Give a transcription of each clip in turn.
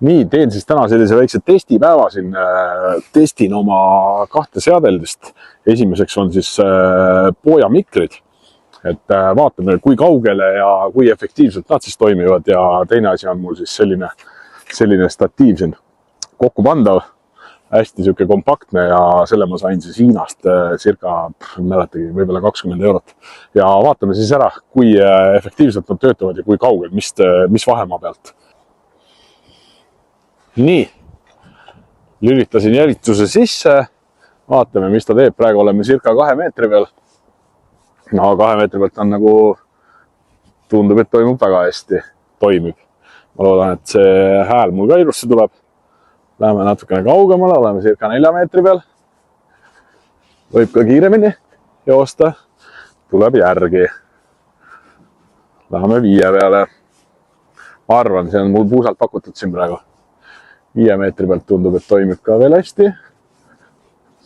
Nii, teen siis täna sellise väikse testipäeva siin. Testin oma kahte seadeldist. Esimeseks on siis Boya mikrid. Et vaatame, kui kaugele ja kui efektiivselt nad siis toimivad. Ja teine asi on mul siis selline statiiv siin kokku pandav. Hästi siuke kompaktne ja selle ma sain siis Hiinast circa, mäletagi, võib-olla 20 eurot. Ja vaatame siis ära, kui efektiivselt nad töötavad ja kui kaugel, mis vahemaa pealt. Nii, lülitasin jälituse sisse, vaatame, mis ta teeb. Praegu oleme circa 2 meetri peal. No 2 meetri pealt on nagu, tundub, et toimub väga hästi. Toimib. Ma loodan, et see hääl mul ka ilusti tuleb. Läheme natukene kaugemale, oleme circa 4 meetri peal. Võib ka kiiremini joosta. Tuleb järgi. Läheme 5 peale. Ma arvan, see on mul puusalt pakutud siin praegu. 5 meetri pealt tundub, et toimib ka veel hästi.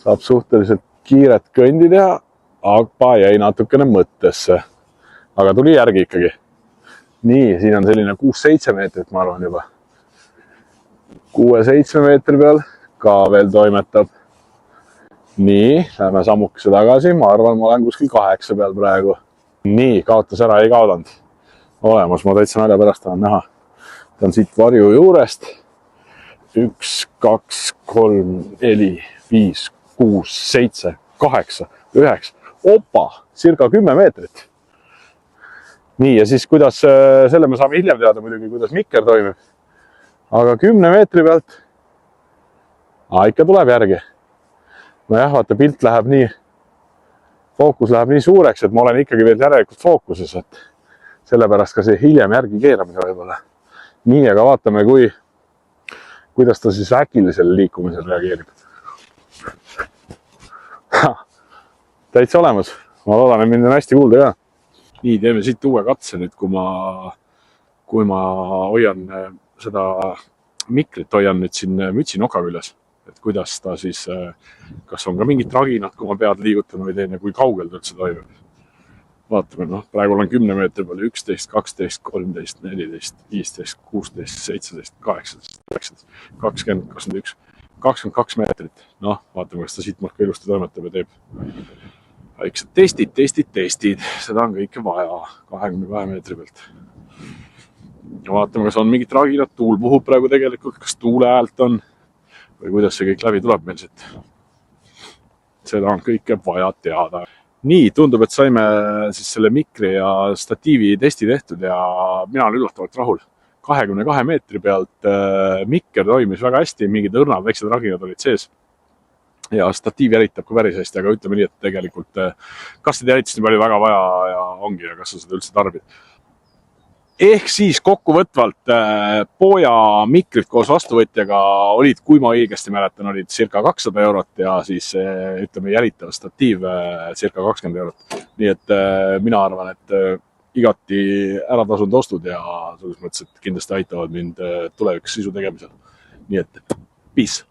Saab suhteliselt kiiret kõndi teha, aga jäi natukene mõttesse. Aga tuli järgi ikkagi. Nii, siin on selline 6-7 meetrit, ma arvan juba. 6-7 meetri peal ka veel toimetab. Nii, lähme sammukese tagasi. Ma arvan, ma olen kuskil 8 peal praegu. Nii, kaotas ära, ei kaotanud. Olemas, ma täitsa nalja pärast tahan näha. Ta on siit varju juurest. 1, 2, 3, 4, 5, 6, 7, 8, 9. Opa, circa 10 meetrit. Nii, ja siis kuidas, selle me saame hiljem teada muidugi, kuidas mikker toimib. Aga 10 meetri pealt ikka tuleb järgi. No jah, vaata, pilt läheb nii, fookus läheb nii suureks, et ma olen ikkagi veel järelikult fookuses, et sellepärast ka see hiljem järgi keeramise võib-olla. Nii, aga vaatame, kuidas ta siis äkilisel liikumisel reageerib. Täitsa olemas. Ma loodan, et mind on hästi kuulda ka. Nii, teeme siit uue katse nüüd, kui ma hoian seda mikrit, hoian nüüd siin mütsi noka küljes. Et kuidas ta siis, kas on ka mingit raginat, kui ma pead liigutan või teen ja kui kaugel ta üldse toimib. Vaatame, praegu olen 10 meetri peal 11, 12, 13, 14, 15, 16, 17, 18, 19, 20, 21, 22 meetrit. Vaatame, kas ta siit ka ilusti toimetab ja teeb väiksed testid. Seda on kõike vaja 22 meetri pealt. Vaatame, kas on mingit raginat, tuul puhub praegu tegelikult, kas tuule häält on või kuidas see kõik läbi tuleb meil siit. Seda on kõike vaja teada. Nii, tundub, et saime siis selle mikri ja statiivi testi tehtud ja mina olen üllatavalt rahul. 22 meetri pealt mikker toimis väga hästi, mingid õrnad väiksed raginad olid sees. Ja statiiv jälitab ka päris hästi, aga ütleme nii, et tegelikult kas seda jälitust nii palju väga vaja ja ongi ja kas sa seda üldse tarbid. Ehk siis kokkuvõtvalt Boya mikrid koos vastuvõtjaga olid, kui ma õigesti mäletan, olid circa 200 eurot ja siis ütleme jälitav statiiv circa 20 eurot. Nii et mina arvan, et igati ära tasunud ostud ja selles mõttes, et kindlasti aitavad mind tulevikus sisu tegemisel. Nii et peace!